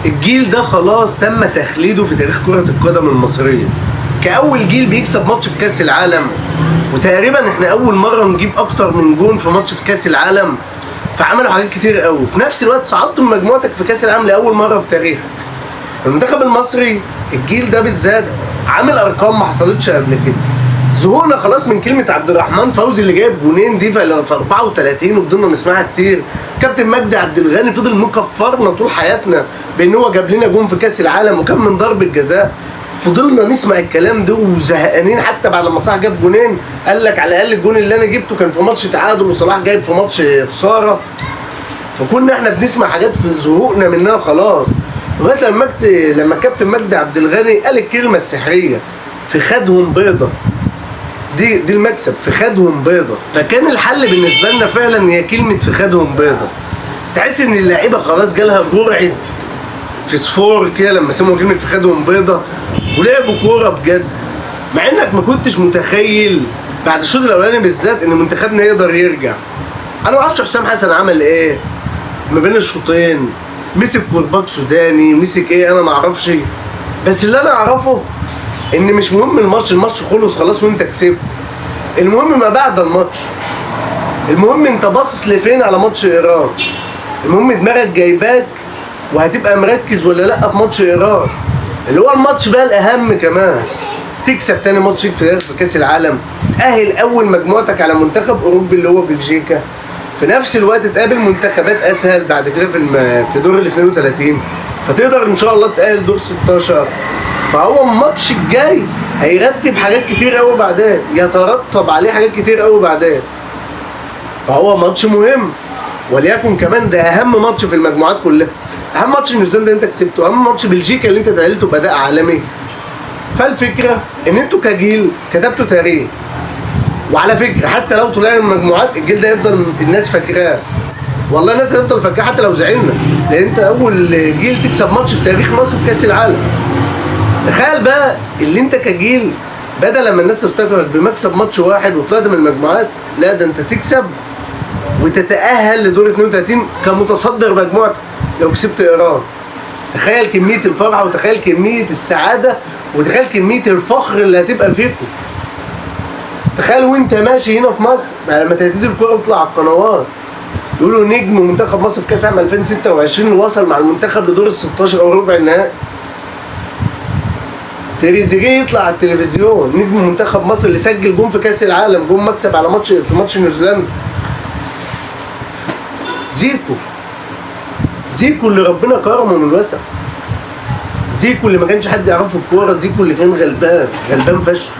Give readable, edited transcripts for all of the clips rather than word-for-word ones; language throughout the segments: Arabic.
الجيل ده خلاص تم تخليده في تاريخ كرة القدم المصرية كأول جيل بيكسب ماتش في كأس العالم، وتقريبا احنا أول مرة نجيب أكتر من جون في ماتش في كأس العالم. فعملوا حاجات كتير قوي، في نفس الوقت صعدتوا من مجموعتك في كأس العالم لأول مرة في تاريخك. المنتخب المصري الجيل ده بالذات عامل أرقام ما حصلتش قبل كده. زهقنا خلاص من كلمة عبد الرحمن فوزي اللي جايب جونين دي في 34 وفضلنا نسمعها كتير. كابتن مجدي عبد الغني فضل مكفرنا طول حياتنا بان هو جاب لنا جون في كاس العالم وكان من ضربة جزاء. فضلنا نسمع الكلام ده وزهقانين، حتى بعد ما صلاح جاب جونين قال لك على الاقل الجون اللي انا جبته كان في ماتش تعادل وصلاح جايب في ماتش خسارة. فكنا احنا بنسمع حاجات في زهقنا منها خلاص، لغايه لما كابتن مجدي عبد الغني قال الكلمة السحرية في خدهم بيضة. دي المكسب في خدهم بيضة. فكان الحل بالنسبة لنا فعلا هي كلمة في خدهم بيضة. تحس ان اللعيبة خلاص جالها جرعة فسفور كده لما سمعوا كلمة في خدهم بيضة ولعبوا كورة بجد. مع انك ما كنتش متخيل بعد الشوط الاولاني بالذات ان منتخبنا يقدر يرجع. انا ما اعرفش حسام حسن عمل ايه ما بين الشوطين، مسك كورباك سوداني، مسك ايه انا ما اعرفش. بس اللي انا اعرفه ان مش مهم الماتش خلص خلاص وانت كسبت. المهم ما بعد الماتش، المهم انت باصص لفين على ماتش ايران، المهم دماغك جايباك وهتبقى مركز ولا لا في ماتش ايران اللي هو الماتش بقى الاهم كمان. تكسب تاني ماتش في كاس العالم، تتاهل اول مجموعتك على منتخب اوروبي اللي هو بلجيكا، في نفس الوقت تقابل منتخبات اسهل بعد كده في دور ال 32، فتقدر ان شاء الله تتاهل دور 16. فهو الماتش الجاي هيرتب حاجات كتير قوي بعدين، يترتب عليه حاجات كتير قوي بعدين. فهو ماتش مهم، وليكن كمان ده اهم ماتش في المجموعات كلها. اهم ماتش نيوزيلندا انت كسبته، اهم ماتش بلجيكا اللي انت تأهلته بأداء عالمي. فالفكره ان انتوا كجيل كتبتوا تاريخ. وعلى فكره حتى لو طلعنا من المجموعات الجيل ده يفضل الناس فاكراه، والله الناس هتفضل فاكراه حتى لو زعلنا، لان انت اول جيل تكسب ماتش في تاريخ مصر في كاس العالم. تخيل بقى اللي انت كجيل بدل لما الناس تفتكرك بمكسب ماتش واحد وطلعت من المجموعات، لا ده انت تكسب وتتأهل لدور 32 كمتصدر مجموعتك لو كسبت ايران. تخيل كمية الفرحة وتخيل كمية السعادة وتخيل كمية الفخر اللي هتبقى فيكم. تخيل وانت ماشي هنا في مصر لما تهتز الكورة وتطلع على القنوات يقولوا نجم منتخب مصر في كاس عام 2026 وصل مع المنتخب لدور ال 16 او ربع النهائي. تريزيجيه يطلع على التلفزيون نجم منتخب مصر اللي سجل جون في كاس العالم، جون مكسب على ماتش نيوزيلندا. زيكو اللي ربنا كرمه من الوسع، زيكو اللي ما كانش حد يعرفه في الكوره، زيكو اللي كان غلبان فشخ،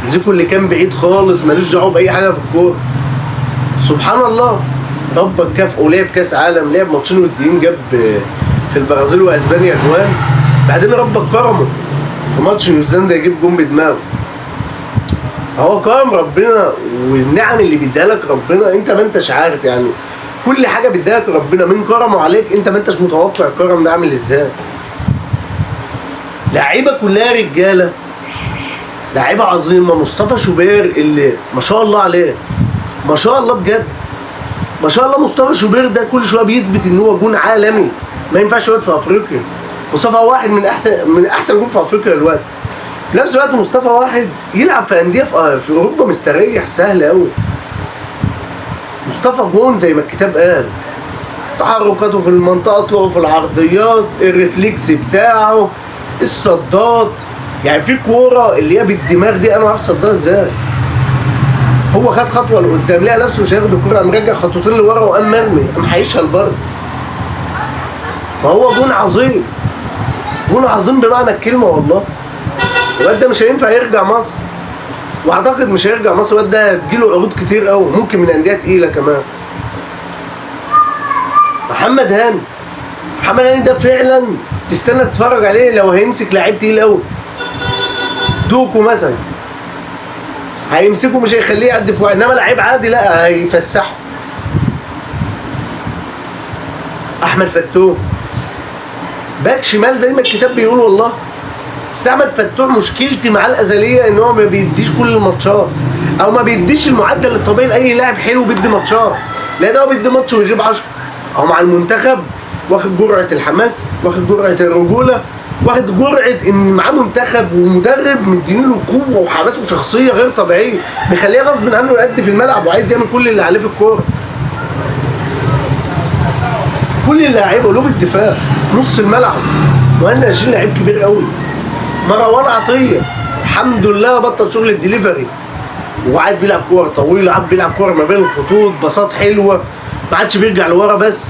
زيكو اللي كان بعيد خالص مالوش دعوه باي حاجه في الكوره. سبحان الله ربك كافئه، لعب كاس عالم، لعب ماتشين وديين، جاب في البرازيل واسبانيا جوان، بعدين ربك كرمه في ماتش نيوزيلندا يجيب جون بدماغه. هو كرم ربنا، والنعم اللي بيديها لك ربنا انت ما انتش عارف. يعني كل حاجه بيديها لك ربنا من كرمه عليك انت ما انتش متوقع الكرم ده عامل ازاي. لعيبه كلها رجاله، لعيبه عظيمه. مصطفى شوبير اللي ما شاء الله عليه، ما شاء الله بجد، ما شاء الله. مصطفى شوبير ده كل شويه بيثبت ان هو جون عالمي، ما ينفعش يقعد في افريقيا. مصطفى واحد من احسن جون في افريقيا دلوقتي. في نفس الوقت مصطفى واحد يلعب في انديه في اوروبا مستريح سهل قوي. مصطفى جون زي ما الكتاب قال، تحركاته في المنطقه، طلعه في العرضيات، الريفليكس بتاعه، الصدات. يعني في كوره اللي هي بالدماغ دي انا ما اعرفش صدها ازاي. هو خد خطوه لقدام لقى نفسه مش هياخد الكوره، قام رجع خطوتين لورا وقام مرمي، قام حايشها لبره. فهو جون عظيم، جون عظيم بمعنى الكلمه والله. الواد ده مش هينفع يرجع مصر، واعتقد مش هيرجع مصر. الواد ده هتجيله عروض كتير قوي، ممكن من انديه تقيله كمان. محمد هاني ده فعلا تستنى تتفرج عليه لو هيمسك لعيب تقيل قوي. دوكو مثلا هيمسكه مش هيخليه يعدي في واحد، انما لعيب عادي لا هيفسحه. احمد فتوح باك شمال زي ما الكتاب بيقول والله. بس احمد فتوح مشكلتي معاه الازليه ان هو ما بيديش كل الماتشات، او ما بيديش المعدل الطبيعي لاي لاعب حلو بيدي ماتشات. لا ده هو بيدي ماتش ويغيب 10. او مع المنتخب واخد جرعه الحماس، واخد جرعه الرجوله، واخد جرعه ان معاه منتخب ومدرب مدينين له قوه وحماس وشخصيه غير طبيعيه، مخليه غصب عنه يأدي في الملعب وعايز يعمل كل اللي عليه في الكوره. كل اللاعيبه قلوب الدفاع، نص الملعب، وعندنا 20 لعيب كبير قوي. مروان عطيه الحمد لله بطل شغل الدليفري وقاعد بيلعب كوره طويله، قاعد بيلعب كوره ما بين الخطوط، باصات حلوه، ما عادش بيرجع لورا. بس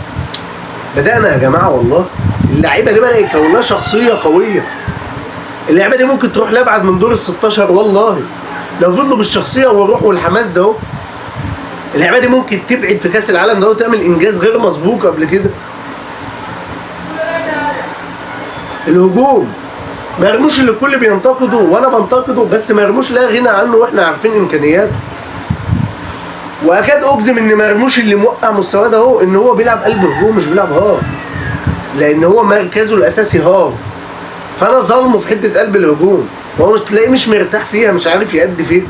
بدأنا يا جماعه والله اللعيبه دي بدأ يكون لها شخصيه قويه. اللعيبه دي ممكن تروح لابعد من دور ال 16 والله لو فضلوا بالشخصيه والروح والحماس ده اهو. اللعيبه دي ممكن تبعد في كاس العالم ده وتعمل انجاز غير مسبوق قبل كده. الهجوم مرموش اللي الكل بينتقده وانا بنتقده، بس مرموش لا غنى عنه واحنا عارفين امكانياته. واكاد اجزم ان مرموش اللي موقع مستواه ده اهو ان هو بيلعب قلب هجوم مش بيلعب هاف، لان هو مركزه الاساسي هاف. فانا ظالمه في حته قلب الهجوم وهو تلاقيه مش مرتاح فيها، مش عارف يأدي فيها.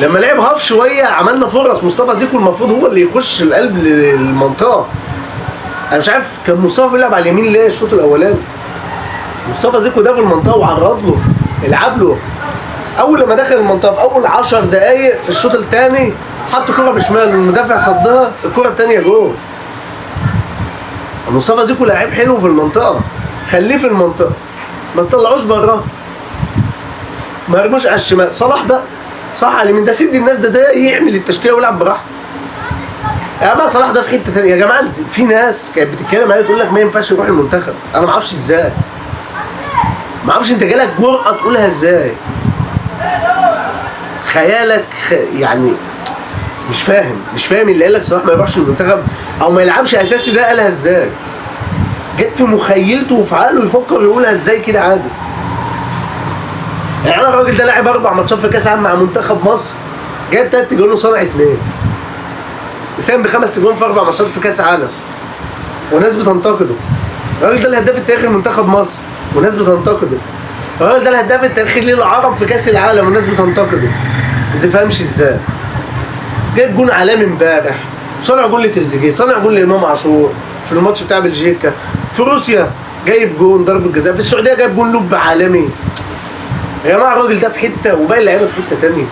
لما لعب هاف شويه عملنا فرص، مصطفى زيكو المفروض هو اللي يخش القلب للمنطقه. انا مش عارف كان مصطفى بيلعب على اليمين ليه الشوط الاولاني. مصطفى زيكو ده في المنطقه وعرض له، العب له. اول لما دخل المنطقه في اول 10 دقائق في الشوط الثاني حط كرة بشمال، المدافع صدها، الكرة الثانيه جول. مصطفى زيكو لعيب حلو في المنطقه، خليه في المنطقه ما تطلعوش براها. مرموش على الشمال، صلاح بقى صح على اليمين، ده سيد الناس، ده يعمل التشكيله ويلعب براحته. يا جماعه صلاح ده في حته ثانيه. يا جماعه في ناس كانت بتتكلم عليه تقول لك ما ينفعش يروح المنتخب، انا ما اعرفش ازاي، ما اعرفش انت جالك جرأة تقولها ازاي. خيالك يعني مش فاهم اللي قال لك صلاح ما يروحش المنتخب او ما يلعبش اساسي ده قالها ازاي. جت في مخيلته وفي عقله يفكر يقولها ازاي كده عادي. يعني انا الراجل ده لاعب 4 ماتشات في كاس عالم مع منتخب مصر، جايب 3 جوان وصنع 2، يساهم ب5 جوان في 4 ماتشات في كاس عالم وناس بتنتقده. الراجل ده الهداف التاريخي لمنتخب مصر وناس بتنتقده. الراجل ده الهداف التاريخي للعرب في كاس العالم وناس بتنتقده. ما تفهمش ازاي. جايب جون عالمي امبارح، صنع جون لتريزيجيه، صنع جون لامام عاشور في الماتش بتاع بلجيكا، في روسيا جايب جون ضربه جزاء، في السعوديه جايب جون لب عالمي. يا جماعه الراجل ده في حته وباقي اللعيبه في حته ثانيه.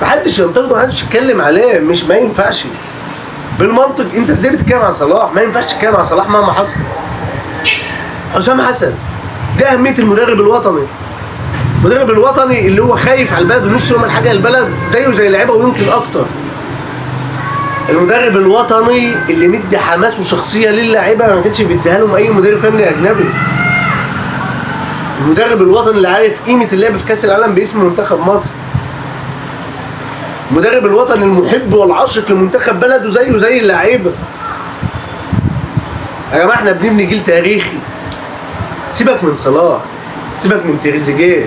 محدش ينتقده، محدش يتكلم عليه، مش ما ينفعش. بالمنطق انت ازاي بتتكلم عن صلاح؟ ما ينفعش تتكلم عن صلاح مهما حصل. حسام حسن ده اهميه المدرب الوطني. المدرب الوطني اللي هو خايف على البلد ونفسه يعمل حاجه للبلد زيه زي اللعيبه ويمكن اكتر. المدرب الوطني اللي مدي حماس وشخصيه للاعيبه ما كانش بيديها لهم اي مدير فني اجنبي. المدرب الوطني اللي عارف قيمه اللعب في كاس العالم باسم منتخب مصر. المدرب الوطني المحب والعاشق لمنتخب بلده زيه زي اللعيبه. يا جماعه احنا بنبني جيل تاريخي. سيبك من صلاح، سيبك من تريزيجيه،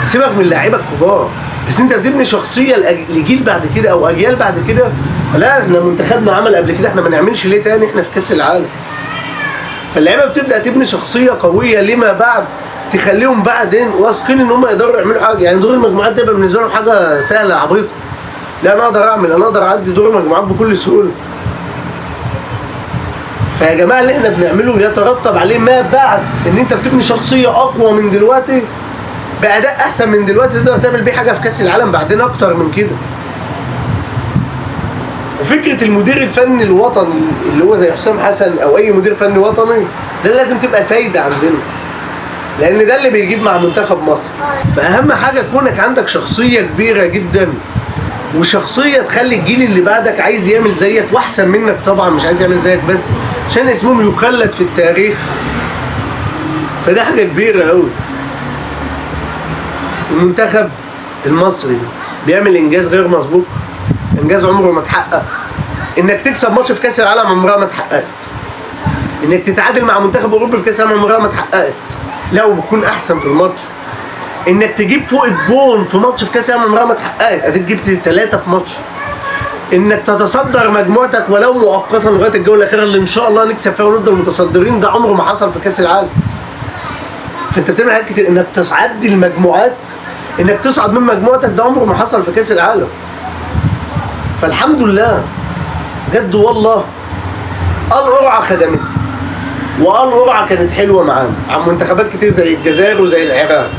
سيبك من اللعيبه الكبار، بس انت بتبني شخصيه لجيل بعد كده او اجيال بعد كده. لا احنا منتخبنا عمل قبل كده، احنا ما نعملش ليه تاني؟ احنا في كاس العالم. فاللعيبه بتبدا تبني شخصيه قويه لما بعد تخليهم بعدين واثقين ان هم يقدروا يعملوا حاجه. يعني دور المجموعات ده يبقى بالنسبه لهم حاجه سهله عبيطه. لا انا اقدر اعمل، انا اقدر اعدي دور المجموعات بكل سهوله. فيا جماعه اللي احنا بنعمله يترتب عليه ما بعد ان انت بتبني شخصيه اقوى من دلوقتي باداء احسن من دلوقتي تقدر تعمل بيه حاجه في كاس العالم بعدين اكتر من كده. وفكره المدير الفني الوطني اللي هو زي حسام حسن او اي مدير فني وطني ده لازم تبقى سايده عندنا، لان ده اللي بيجيب مع منتخب مصر. فاهم حاجه كونك عندك شخصيه كبيره جدا وشخصيه تخلي الجيل اللي بعدك عايز يعمل زيك واحسن منك طبعا، مش عايز يعمل زيك بس عشان اسمهم يخلد في التاريخ. فده حاجه كبيره قوي. المنتخب المصري بيعمل انجاز غير مسبوق، انجاز عمره ما اتحقق. انك تكسب ماتش في كاس العالم عمرها ما اتحققت. انك تتعادل مع منتخب اوروبي في كاس العالم عمرها ما اتحققت، لا وبتكون احسن في الماتش. انك تجيب فوق الجون في ماتش في كاس العالم عمرها ما اتحققت، اديك جبت 3 في ماتش. انك تتصدر مجموعتك ولو مؤقتا لغايه الجوله الاخيره اللي ان شاء الله نكسب فيها ونفضل متصدرين، ده عمره ما حصل في كاس العالم. فانت بتعمل حاجات كتير. انك تصعد المجموعات، انك تصعد من مجموعتك، ده عمره ما حصل في كاس العالم. فالحمد لله بجد والله القرعه خدمتنا، والقرعه كانت حلوه معانا عن منتخبات كتير زي الجزائر وزي العراق.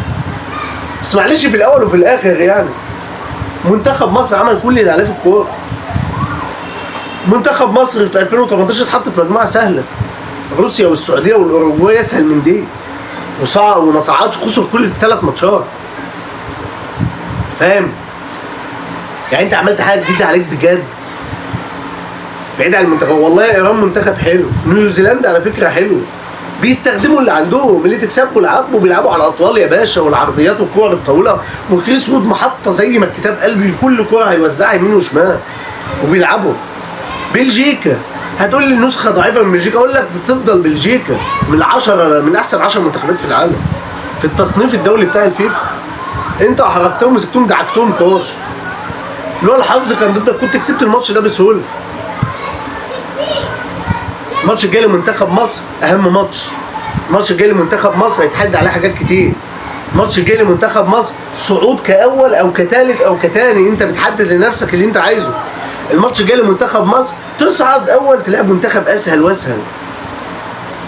بس معلش في الاول وفي الاخر يعني منتخب مصر عمل كل اللي عليه في الكوره. منتخب مصر في 2018 اتحط في مجموعه سهله، روسيا والسعوديه والاوروجواي اسهل من دي، وما صعدش، خسر كل الثلاث ماتشات. فاهم؟ يعني انت عملت حاجه جديده عليك بجد بعيد عن المنتخب. والله ايران منتخب حلو، نيوزيلندا على فكره حلو، بيستخدموا اللي عندهم، اللي تكسبوا العقب وبيلعبوا على الاطوال يا باشا والعرضيات والكور الطويله، وكريس وود محطه زي ما الكتاب قلبي كل كوره هيوزعها يمين وشمال وبيلعبوا. بلجيكا هتقول لي النسخه ضعيفه من بلجيكا، اقول لك بتفضل بلجيكا من احسن 10 منتخبات في العالم في التصنيف الدولي بتاع الفيفا. انت حركتهم مسكتهم دعكتهم كور، اللي هو الحظ كان ضدك، كنت كسبت الماتش ده بسهوله. الماتش الجاي لمنتخب مصر اهم ماتش، الماتش الجاي لمنتخب مصر هيتحدى عليه حاجات كتير. الماتش الجاي لمنتخب مصر صعود كاول او كثالث او كثاني، انت بتحدد لنفسك اللي انت عايزه. الماتش الجاي لمنتخب مصر تصعد اول تلعب منتخب اسهل واسهل،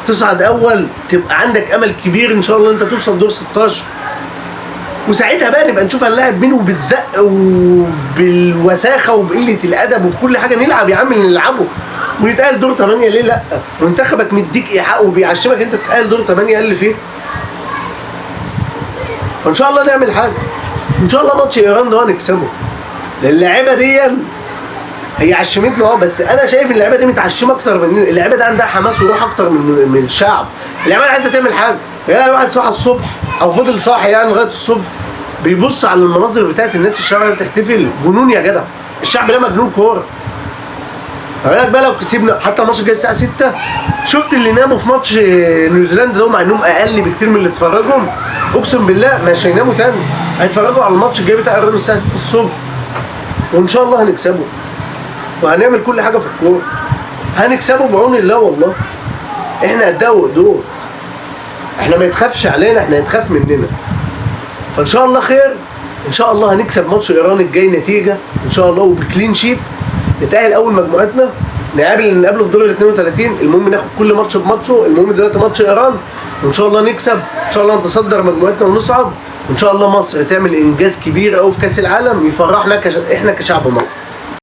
تصعد اول تبقى عندك امل كبير ان شاء الله انت توصل دور 16، وساعتها بقى نبقى نشوف هنلاعب مين، وبالزق وبالوساخه وبقله الادب وبكل حاجه نلعب يا عم اللي نلعبه ونتقال دور 8. ليه لا؟ منتخبك مديك ايحاء وبيعشمك انت تتقال دور 8 اقل فيه. فان شاء الله نعمل حاجه، ان شاء الله ماتش ايران ده هنكسبه، لان اللعيبه دي هي عشمتنا بس انا شايف اللعيبه دي متعشمه اكتر من اللعيبه دي، عندها حماس وروح اكتر من الشعب. اللعيبه دي عايزه تعمل حاجه. يعني الواحد صحى الصبح او فضل صاحي يعني لغايه الصبح بيبص على المناظر بتاعت الناس في الشارع بتحتفل، جنون يا جدع. الشعب ده مجنون كوره. بالك بقى لو كسبنا حتى الماتش الجاي الساعه 6، شفت اللي ناموا في ماتش نيوزيلندا ده مع انهم اقل بكتير من اللي اتفرجوا، اقسم بالله مش هيناموا تاني، هيتفرجوا على الماتش الجاي بتاع ايران الساعه 6 الصبح، وان شاء الله هنكسبه وهنعمل كل حاجه في الكوره، هنكسبه بعون الله. والله احنا قدها وقدود، احنا ما يتخافش علينا، احنا يتخاف مننا. فان شاء الله خير، ان شاء الله هنكسب ماتش ايران الجاي نتيجه ان شاء الله وبكلين شيت، نتأهل اول مجموعتنا، نقابله في دور ال 32. المهم ناخد كل ماتش بماتشه، المهم دلوقتي ماتش ايران وان شاء الله نكسب، ان شاء الله نتصدر مجموعتنا ونصعد، وان شاء الله مصر تعمل انجاز كبير قوي في كاس العالم يفرحنا احنا كشعب مصر.